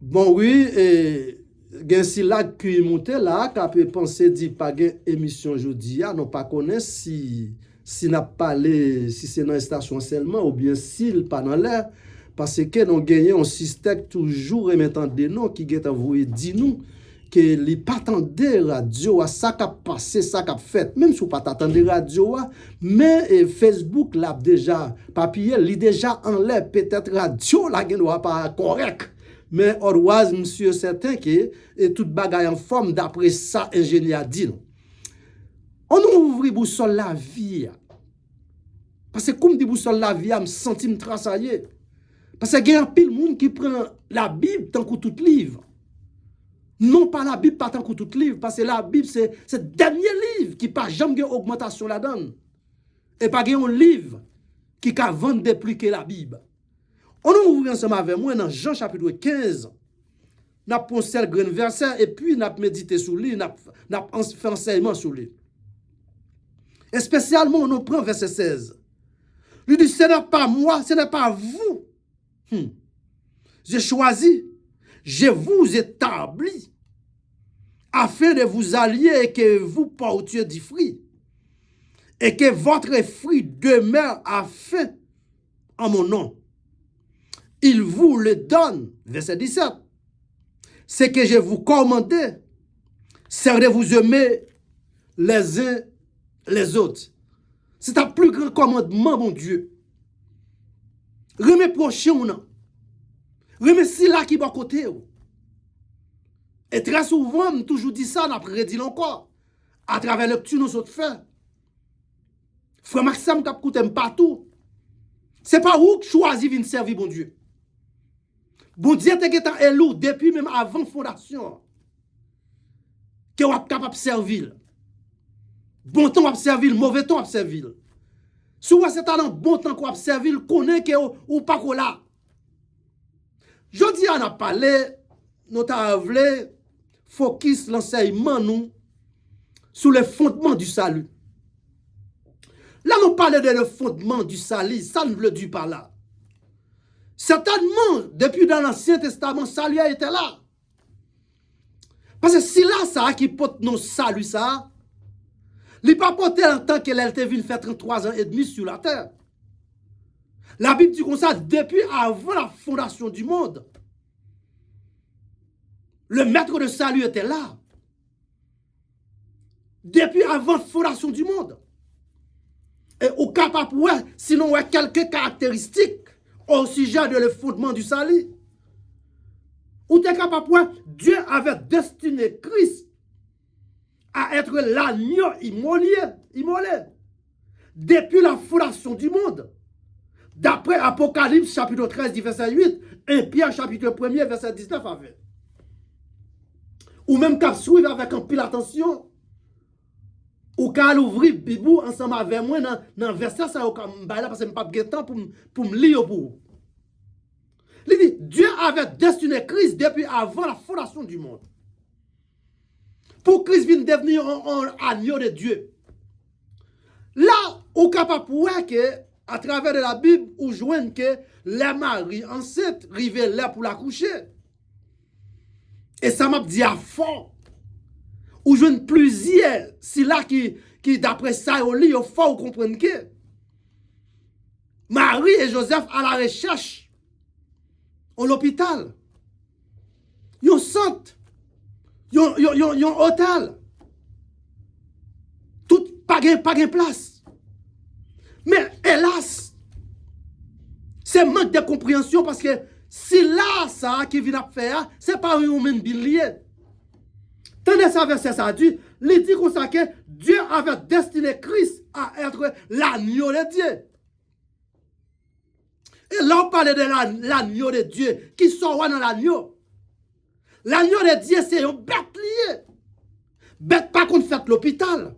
Bon, oui, et gen si là qui monte là, qu'a peut penser dit pas gen émission aujourd'hui, non pas connaît si n'a parlé, si c'est dans la station seulement ou bien s'il pas dans l'air, parce que nous gagnons un système toujours remettant des noms qui get envoyé dit nous que les pas attendre radio à ça qu'a passé, ça qu'a fait, même si pas attendre radio, mais Facebook l'a déjà papier, il déjà en l'air peut-être radio là qui n'est pas correct. Mais otherwise, monsieur certain que et toute bagaille en forme d'après ça ingénieur dit nous. On ouvre boussole la vie. Parce que comme dit boussole la vie, me senti me trassailler. Parce que il y a un pile monde qui prend la Bible tant que tout livre. Non pas la Bible pas tant que tout livre parce que la Bible c'est le dernier livre qui pas jamais augmentation là-dedans. Et pas un livre qui a vendre de plus que la Bible. On ouvre ensemble avec moi dans Jean chapitre 15. N'a pensé le grand verset et puis n'a médité sur lui, n'a fait enseignement sur lui. Et spécialement on prend verset 16. Il dit ce n'est pas moi, ce n'est pas vous. J'ai choisi, je vous établis afin de vous allier et que vous portiez du fruit et que votre fruit demeure afin en mon nom. Il vous le donne. Verset 17. C'est que je vous commandais, c'est de vous aimer les uns les autres. C'est un plus grand commandement, mon Dieu. Remets prochain ou non. Remets si là qui va côté. Et très souvent, je toujours dit ça, après dit encore. À travers le que nous autres fait. Frère Maxime qui a coûté partout. C'est pas où que choisi de servir, mon Dieu. Bon Dieu t'es élu depuis même avant fondation. Que vous êtes capable de servir. Bon temps à servir, mauvais temps à servir. Si vous êtes dans bon temps qu'on servir, connaît que ou pas là. Je dis on a parlé, nous avons focus l'enseignement nous sur le fondement du salut. Là nous parlons de le fondement du salut, ça ne le dit pas là. Certainement, depuis dans l'Ancien Testament, salut a été là. Parce que si là, ça qui porte nos salut, ça, il n'est pas porté en tant qu'elle était venue faire 33 ans et demi sur la terre. La Bible dit comme ça, depuis avant la fondation du monde, le maître de salut était là. Depuis avant la fondation du monde. Et au capable, sinon, il y a quelques caractéristiques au sujet de le fondement du salut. Ou tu es capable, Dieu avait destiné Christ à être l'agneau immolé depuis la fondation du monde. D'après Apocalypse chapitre 13, verset 8, et Pierre chapitre 1, verset 19 à 20. Ou même qu'à suivre avec un pile attention, ou qu'à l'ouvrir Bible ensemble avec moi dans le verset, ça parce que je n'ai pas de temps pour me lire pour vous. Il dit, Dieu avait destiné Christ depuis avant la fondation du monde. Pour Christ vienne devenir un agneau de Dieu. Là, on est capable de voir que, à travers de la Bible, on joint que les maris enceintes arrivaient là pour la coucher. Et ça m'a dit à fond. Ou joint plusieurs, si là qui d'après ça, au lit, il faut comprendre que Marie et Joseph à la recherche à l'hôpital. Ils sont yon hôtel. Tout pas de place. Mais hélas, c'est manque de compréhension parce que si là, ça qui vient à faire, c'est pas un même lié. Tenez ça verset ça dit, il dit comme ça que Dieu avait destiné Christ à être l'agneau de Dieu. Et là, on parle de l'agneau de Dieu. Qui sort dans l'agneau? L'agneau de Dieu, c'est un bête lié. Bête pas qu'on fait l'hôpital.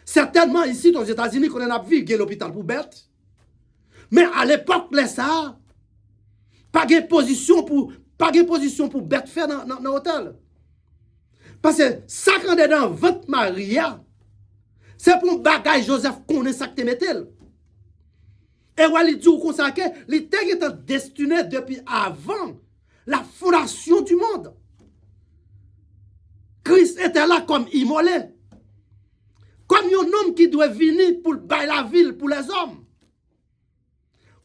Certainement, ici, aux États-Unis, qu'on a vu, il y a l'hôpital pour bête. Mais à l'époque, ça, pas de position pour bête faire dans l'hôtel. Parce que ça, quand on est dans votre Maria, c'est pour bagage Joseph connaît ça que tu mettais. Et il dit comme ça que les terres étaient destinés depuis avant la fondation du monde. Christ était là comme immolé. Comme un homme qui doit venir pour bailler la ville pour les hommes.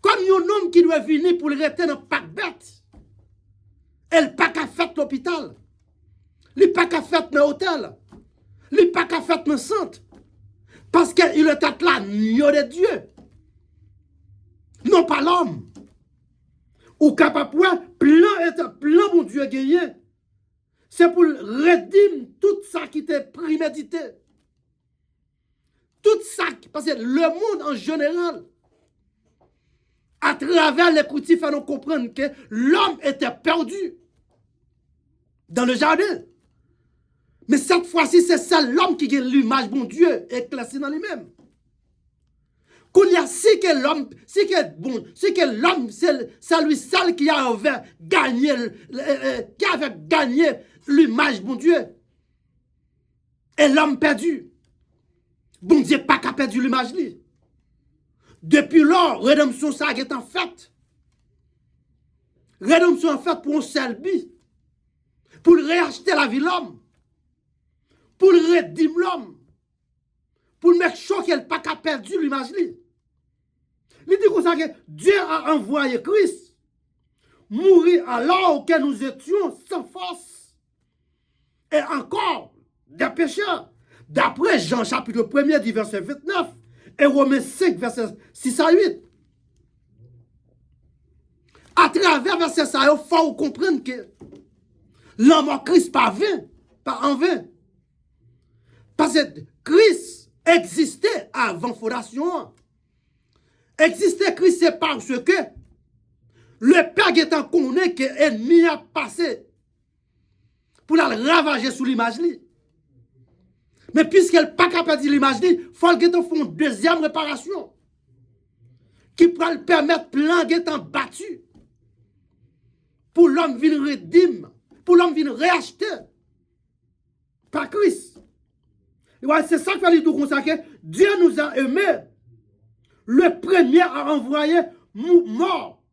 Comme un homme qui doit venir pour le rester dans le pack bête. Et le pack a fait l'hôpital. Le pack a fait dans l'hôtel. Le pack a fait dans le centre. Parce qu'il était l'agneau de Dieu. Non pas l'homme. Ou capable, plan mon Dieu gagné. C'est pour redire tout ça qui était prémédité. Tout ça, parce que le monde en général, à travers les coutifs, fait nous comprendre que l'homme était perdu dans le jardin. Mais cette fois-ci, c'est ça l'homme qui a l'image de bon Dieu et classé dans lui-même. Qu'il y a si que l'homme, c'est lui seul qui avait gagné, l'image de bon Dieu. Et l'homme perdu. Bon Dieu pas qu'à perdu l'image li. Depuis lors, rédemption ça est en fait. Rédemption en fait pour un seul but. Pour réacheter la vie de l'homme. Pour redire l'homme. Pour mettre chaud qu'elle pas qu'à perdu l'image li. Il dit comme ça que Dieu a envoyé Christ mourir alors que nous étions sans force. Et encore des pécheurs. D'après Jean chapitre 1er du verset 29 et Romains 5 verset 6 à 8. À travers verset ça, il faut comprendre que l'homme en Christ pas en vain. Parce que Christ existait avant fondation. Existait Christ, c'est parce que le Père étant connu que l'ennemi a passé pour la ravager sous l'image. Mais puisqu'elle n'est pas capable de l'image, il faut qu'elle fasse une deuxième réparation qui pourra le permettre plein d'être battu pour l'homme venir redime, pour l'homme venir réacheter par Christ. C'est ça qu'il fallait tout consacrer. Dieu nous a aimés. Le premier a envoyé mort.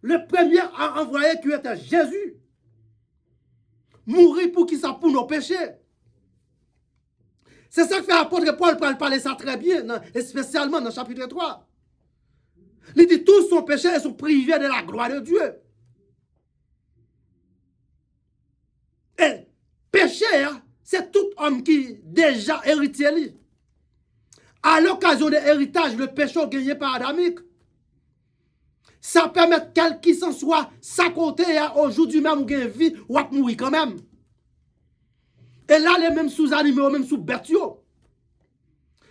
Le premier a envoyé qui était Jésus. Mourir pour qui ça pour nos péchés. C'est ça que fait l'apôtre Paul pour parler ça très bien, et spécialement dans le chapitre 3. Il dit tous sont péchés et sont privés de la gloire de Dieu. Et péché, c'est tout homme qui déjà héritier. À l'occasion de l'héritage, le péché gagné par Adamique. Ça permet quel qui s'en soit sa côté aujourd'hui même ou gagne vie ou à mourir quand même. Et là, les mêmes sous-animaux, même sous bêtes.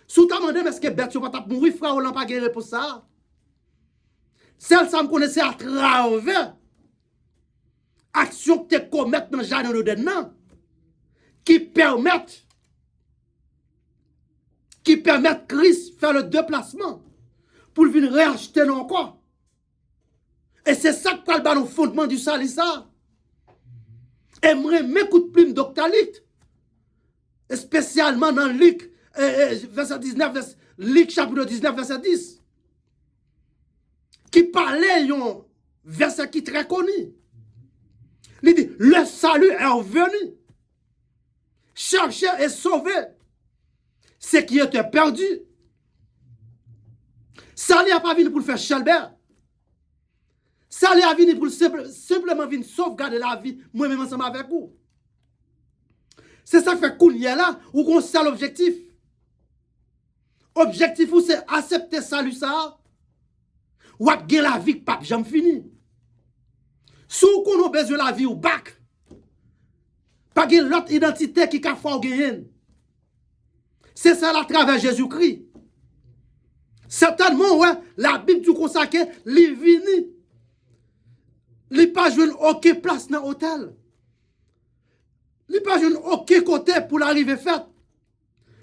Sous ta demandé, mais est-ce que bêtes pas mourir, frère, ou pas gagner pour ça? Celle ça me connaissait à travers action que tu commets dans le jardin de dedans qui permettent Christ faire le déplacement pour venir réacheter nos corps. Et c'est ça qui parle dans le fondement du salissa. Aimerait mes coups de plume d'octalite. Spécialement dans Luc, verset 19, Luc chapitre 19, verset 10. Qui parlait d'un verset qui est très connu. Il dit, le salut est revenu. Chercher et sauver ce qui était perdu. Ça n'est pas venu pour le faire Chalbert. Ça n'est pas venu pour simplement venir sauvegarder la vie, moi-même ensemble avec vous. C'est ça qui fait qu'on y est là, ou qu'on sait l'objectif. Objectif, c'est accepter salut ça, ou à gagner la vie, pas jamais fini. Si on a besoin de la vie ou bac, pas gagner l'autre identité qui a fait gagner. C'est ça à travers Jésus-Christ. Certainement, ouais, la Bible du consacré, il vini. Il n'a pas joué aucune place dans l'hôtel. Il n'a pas joué aucun côté pour l'arrivée faite.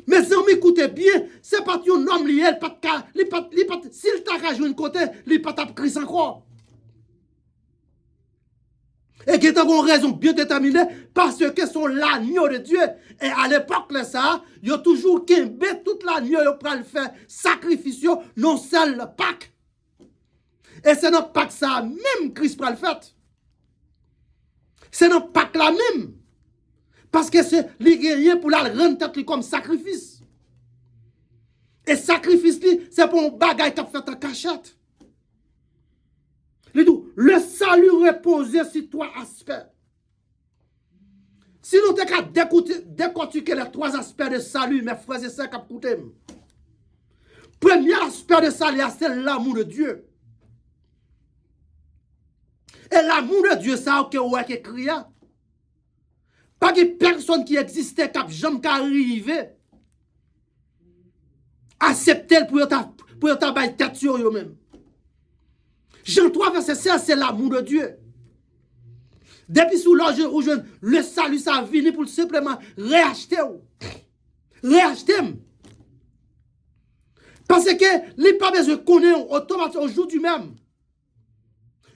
Mais si on m'écoute bien, c'est pas un homme lié, s'il t'a joué un côté, il n'a pas de Christ encore. Et qui est une raison bien déterminée, parce que sont l'agneau de Dieu. Et à l'époque, ça, il y a toujours qu'un bête, toute l'agneau, il peut le faire sacrifice, non seul Pâques. Et c'est notre Pâques ça, même Christ peut le faire. C'est dans Pâques là même. Parce que c'est rien pour la rendre tête comme sacrifice. Et sacrifice, c'est pour un bagage qui a fait en cachette. Le salut repose sur trois aspects. Si nous avons décortiquer les trois aspects de salut, mes frères et sœurs qui écoutent. Premier aspect de salut, c'est l'amour de Dieu. Et l'amour de Dieu, ça, ok, ouais, qui crie. Pas de personne qui existait, qui n'a jamais arrivé. Accepter pour ta tête sur eux-mêmes. Jean 3, verset 16, c'est l'amour de Dieu. Depuis sous l'âge où le salut, ça a venu pour simplement réacheter. Réacheter. Parce que les pas besoin de connaître automatiquement au jour du même.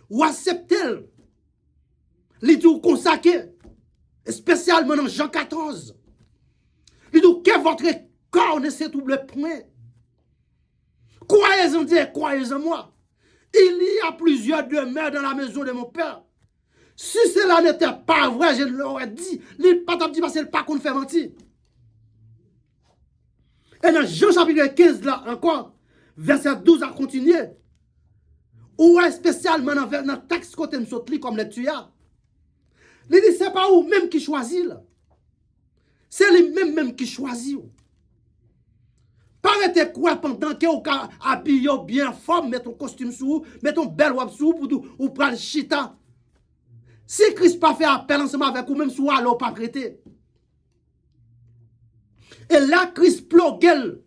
Ou accepter. Les tout consacré. Spécialement dans Jean 14. Les tout que votre corps ne se double point. Croyez en Dieu, croyez en moi. Il y a plusieurs demeures dans la maison de mon père. Si cela n'était pas vrai, je l'aurais dit. Les pas dit parce que le pas qu'on fait mentir. Et dans Jean chapitre 15, là encore, verset 12 à continuer. Ou spécialement dans le texte côté me saute comme lecture. Il dit, c'est pas vous même qui choisit. C'est lui-même qui choisit. Paraît quoi pendant que vous habillez bien fort, mettez ton costume sous, mettez ton bel wap sous pour ou prendre chita. Si Christ pas fait appel ensemble avec vous, même si vous n'allez pas prêter. Et là, Christ plogue,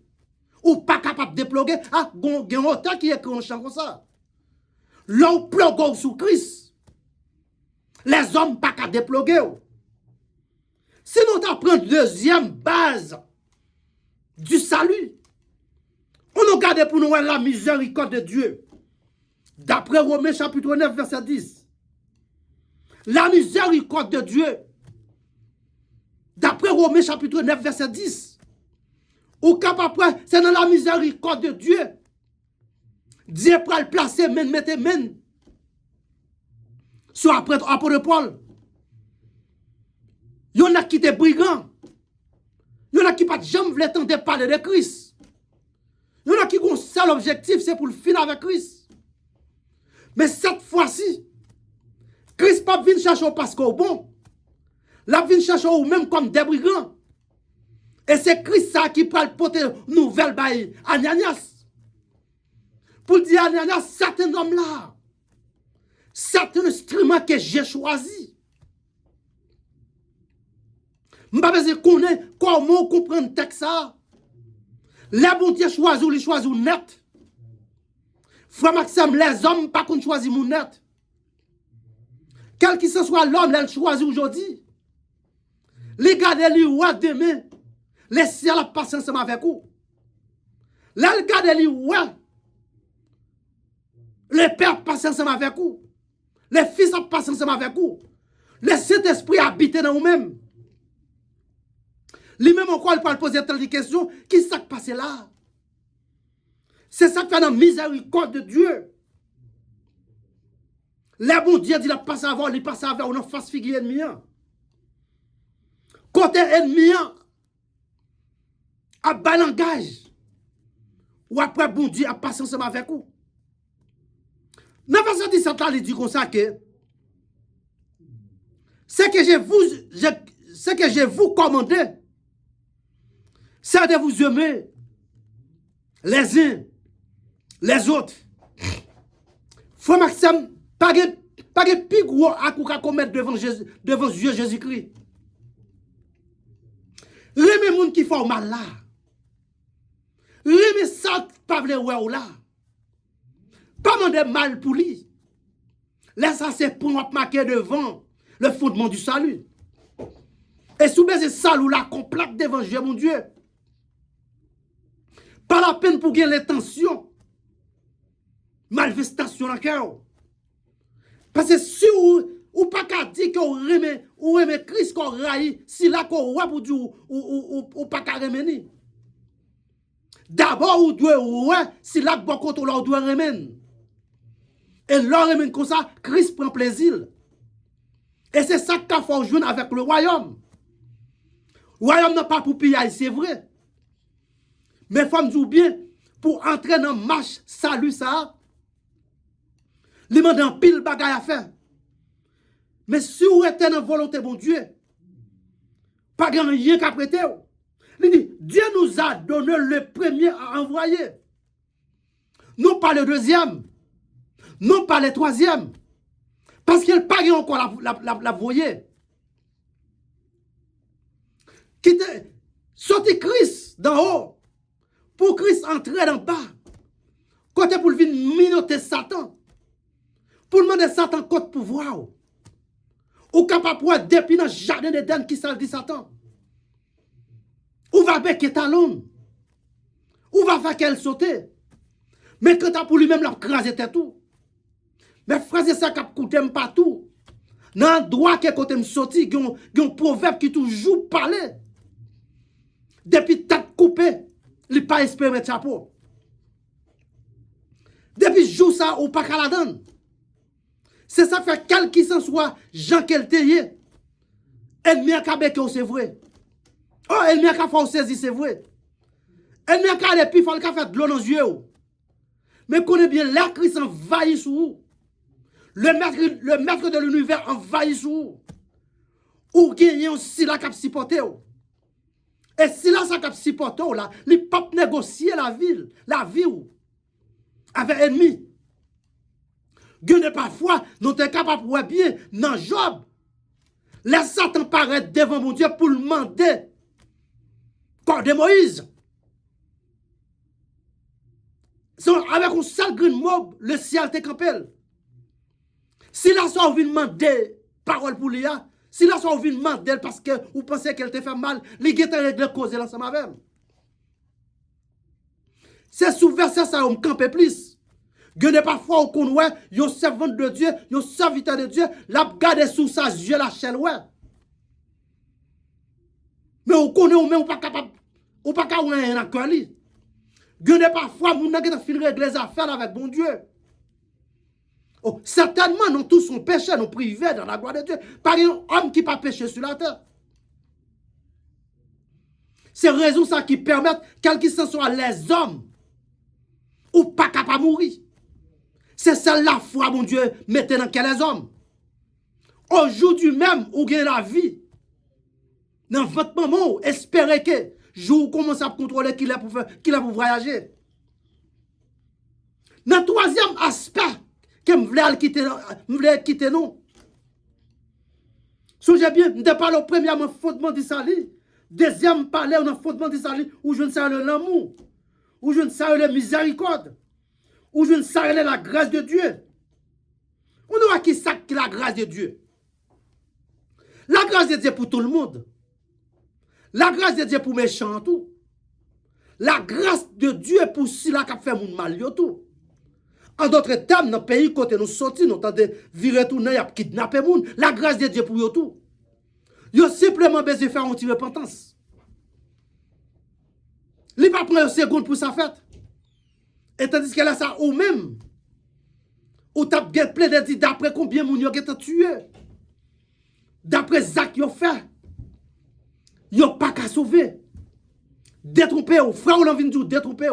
ou pas capable de ploguer, ah, il y a un auteur qui écrit un chant comme ça. L'on plogue sous Christ. Les hommes pas qu'à déploguer. Si nous apprenons deuxième base du salut, on nous garde pour nous la miséricorde de Dieu. D'après Romains chapitre 9, verset 10. La miséricorde de Dieu. D'après Romains chapitre 9, verset 10. Ou capable, c'est dans la miséricorde de Dieu. Dieu peut le placer, mettez men. Sur apôtre Paul. Il y en a qui étaient brigands. Il y en a qui pas jamais voulu entendre parler de Christ. Il y en a qui ont un seul objectif, c'est pour le finir avec Christ. Mais cette fois-ci, Christ pas venu chercher parce qu'on bon. La vient chercher ou même comme des brigands. Et c'est Christ ça qui peut porter nouvelle baille Ananias. Pour dire à Ananias, certains hommes là. Certains instruments que j'ai choisis. Je ne sais pas connaître comment comprendre le texte ça. Les bon Dieu choisit ou les choisit net. Frère Maxime, les hommes pas qu'on choisit mon net. Quel que soit l'homme, il choisit aujourd'hui. Les gars de lui, ouais, demain. Les ciels passent ensemble avec vous. Là, les gars de lui, ouais. Les pères passent ensemble avec vous. Les fils passent ensemble avec vous. Le Saint-Esprit habite dans vous-même. Lui-même encore, il peut poser tant de questions. Qui s'est passé là? C'est ça qui fait dans la miséricorde de Dieu. Les bon Dieu dit, il passe avant, il passe avant, on a face figure ennemi. Côté ennemi, à bas langage. Ou après, bon Dieu, a passé ensemble avec vous. Dans le verset 17, là, il dit comme ça que ce que je vous commandé, c'est de vous aimer les uns, les autres. Frère Maxime, pas de plus gros à commettre devant Dieu Jésus-Christ. Remets les gens qui font mal là. Remets ça, pas vle ou là. Pas demander mal pour lui. Laisse ça, c'est pour marquer devant le fondement du salut. Et sous ce salut là, complète devant Dieu, mon Dieu. Pas la peine pour gagner l'intention. Manifestation dans le cœur. Parce que si ou pas qu'à dire qu'on remet Christ qu'on raille, si là qu'on voit pour dire ou pas qu'à remettre. D'abord, on doit ouais, si là bon contrôle, on doit remettre. Et là, remettre comme ça, Christ prend plaisir. Et c'est ça qu'il faut jouer avec le royaume. Le royaume n'est pas pour piller, c'est vrai. Mais il faut me dire bien, pour entrer dans la marche, salut ça, il demande un pile bagaille à faire. Mais si vous êtes dans la volonté de bon Dieu, pas de rien qu'à prêter. Il dit, Dieu nous a donné le premier à envoyer. Non pas le deuxième. Non pas le troisième. Parce qu'il n'y a pas encore la voyer. Sorti Christ d'en haut. Pour Christ entrer d'en bas. Côté pour venir minoter Satan. Pour demander Satan côté pouvoir. Ou capable de depuis dans le jardin d'Éden qui s'en dit Satan. Ou va becquer talon. Ou va faire qu'elle sauter. Mais quand tu pour lui-même la craser tout. Mais frère, c'est ça qui coûte partout. Dans le droit qui est côté me sorti, il y a un proverbe qui toujours parle. Depuis tête coupée, il n'a pas espéré mettre chapeau. Depuis jour ça, ou pas qu'à la donne. C'est ça fait quel qui s'en soit, Jean qu'elle t'ayé. Ennemi à Kabeke, c'est vrai. Oh, ennemi à Kafou, c'est vrai. Ennemi à Kabeke, il faut faire de l'eau dans les yeux. Mais connaissez bien, la Christ envahit sur vous. Le maître de l'univers envahit sur vous. Ou gagnez aussi la cap supporter. Et si là, ça cap supporter, là, il ne peut pas négocier la vie avec ennemi. Gagné parfois, nous sommes capables de voir bien dans Job. Les Satan paraît devant mon Dieu pour le demander. Corps de Moïse. Avec un seul grain de mob, le ciel te campé. Si la soeur vient demander parole pour lui, si la soeur vient demander parce que vous pensez qu'elle te fait mal, les gens règle cause ensemble avec. C'est sous verset ça on me campe plus. Gagné parfois au connaît, yo servant de Dieu, yo serviteur de Dieu, la garde sous sa yeux la chaîne ouais. Mais on connaît ou même ou pas capable ou pas capable rien à cœur li. Gagné parfois moun n'a pas fin régler les affaires avec bon Dieu. Oh, certainement, nous tous sommes péchés, nous privés dans la gloire de Dieu. Par un homme qui n'a pas péché sur la terre. C'est raison ça qui permet quel que soit les hommes ou pas capable de mourir. C'est celle la foi, mon Dieu, mettez dans quels hommes. Aujourd'hui même, ou gagne la vie. Dans votre moment, espérez que jour commence à contrôler qu'il a pour voyager. Dans le troisième aspect, que je voulais quitter nous. Songez bien, je parle au premier fondement du salut. Deuxième, parler au fondement du salut, où je ne sais l'amour, où je ne sais la miséricorde, où je ne sais la grâce de Dieu. On voit qui ça qui la grâce de Dieu. La grâce de Dieu pour tout le monde. La grâce de Dieu pour méchants tout. La grâce de Dieu pour ceux qui fait mon mal tout. En d'autres termes, dans le pays, côté nous sortis, nous avons viré tout, nous avons kidnappé les gens. La grâce de Dieu pour eux tout. Ils ont simplement besoin de faire une petite repentance. Ils ne pas prendre une seconde pour sa fête. Et tandis que là, ça, ou même, ou tu as plein de dire d'après combien de gens ont tué. D'après Zach, ils ont fait. Ils n'ont pas qu'à sauver. Détromper, frère, on a envie de dire détromper.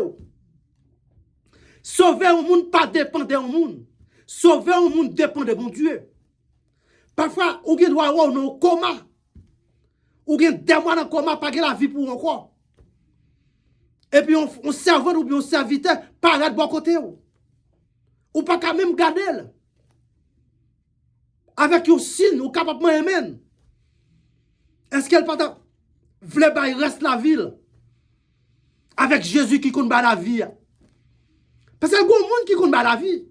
Sauver un monde pas dépend d'un monde. Sauver un monde dépend de mon Dieu. Parfois, on doit avoir un coma. Ou bien des mois dans le coma, pas la vie pour encore. Et puis on servant ou bien on serviteur, paraît de bon côté. Ou pas quand même garder. Avec un signe, ou capable de est-ce qu'elle pas voulait qu'il reste la ville? Avec Jésus qui compte la vie. Parce que il y a un monde qui compte la vie.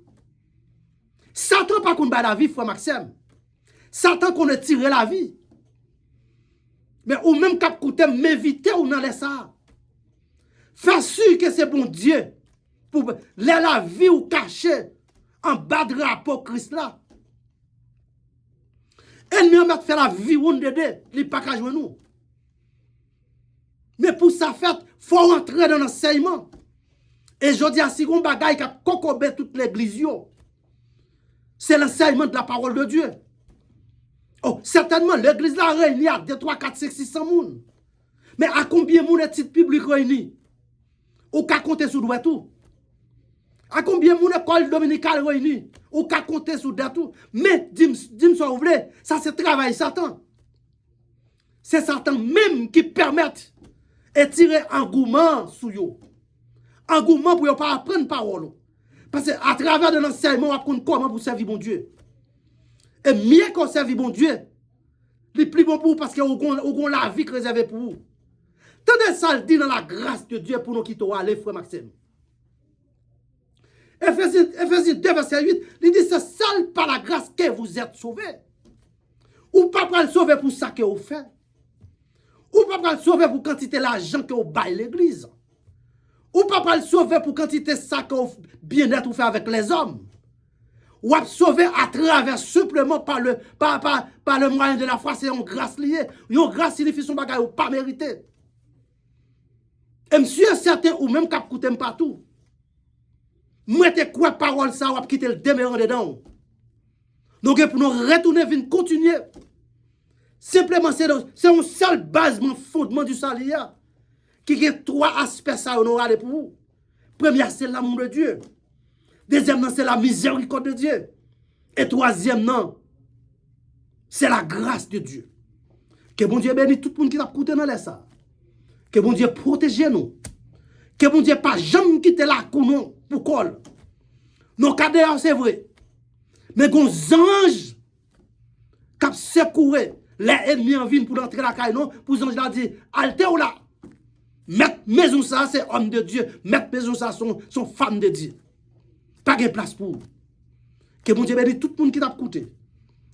Satan pas compte la vie, frère Maxime. Satan qu'on a tiré la vie. Mais ou même cap coûter m'inviter ou dans les ça. Fais sûr que c'est bon Dieu pour la vie ou cacher en bas de rapport Christ là. Ennemi a fait la vie ou de il pas qu'à jouer nous. Mais pour ça fait, faut rentrer dans l'enseignement. Et je dis à si on bagaille qui a cocobé toute l'église, c'est l'enseignement de la parole de Dieu. Oh, certainement, l'église là réunie à 2, 3, 4, 5, 600 moun. Mais à combien de moun est titre public réuni? Ou qu'à compter sur doigt tout? À combien de moun école dominicale réunie? Ou qu'à compter sur doigt tout? Mais, dis-moi ça, vous voulez, ça c'est travail Satan. C'est Satan même qui permet de tirer engouement sur eux. Engouement pour ne pas apprendre parole. Parce qu'à travers de l'enseignement, on apprend comment pour servir bon Dieu. Et mieux qu'on serve bon Dieu, c'est plus bon pour vous parce qu'on a la vie réservée pour vous. Tendez ça le dit dans la grâce de Dieu pour nous qui t'ont allé, frère Maxime. Ephésiens 2, verset 8, il dit c'est seul par la grâce que vous êtes sauvés. Ou pas pour le sauver pour ça que vous faites. Ou pas pour le sauver pour quantité l'argent que vous baillez l'église. Ou pas pour le sauver pour quantité ça que vous bien-être vous fait avec les hommes. Ou à sauver à travers simplement par le moyen de la foi, c'est une grâce liée. Une grâce signifie son bagage ou pas mérité. Et monsieur certain ou même cap coûter partout. Mettez quoi parole ça ou à quitter le demeurant dedans. Donc pour nous retourner venir continuer. Simplement c'est un seul basement fondement du salut qui a 3 aspects ça on aura pour vous. Premier c'est l'amour de Dieu. Deuxièmement, c'est la miséricorde de Dieu. Et troisièmement, c'est la grâce de Dieu. Que bon Dieu bénisse tout le monde qui t'a écouté dans les ça. Que bon Dieu protège nous. Que bon Dieu pas jamais quitter la cour pour col. Nos cas d'ailleurs, c'est vrai. Mais qu'on ange qui secoué les ennemis en ville pour entrer la caille, non, pour ange là dire, alte ou là. Mettre maison ça, c'est homme de Dieu. Mettre maison ça, sont femme de Dieu. Pas de place pour. Que mon Dieu bénisse tout le monde qui t'a écouté.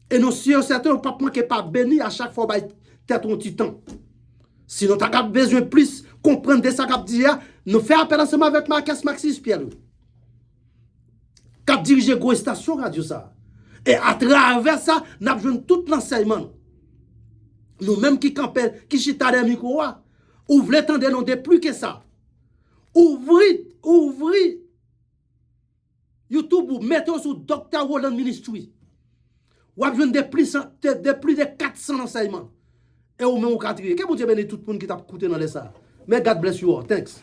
Et nous, si certains ne pas manquer pas béni à chaque fois, tête un petit temps. Sinon, tu as besoin de plus comprendre de ça qu'a dit, nous faisons appel ensemble avec Marcus Maxis Pierre. Qui a dirigé une station radio ça. Et à travers ça, nous avons besoin de tout l'enseignement. Nous-mêmes qui campons, qui chita des micros, ouvrez tendez nous de plus que ça. Ouvrez YouTube ou mettez sur Dr. Roland Ministry. Ou avez besoin de plus de 400 enseignements. Et ou même au quatrième. Que bon Dieu bénisse tout le monde qui t'a écouté dans les ça. Mais God bless you all. Thanks.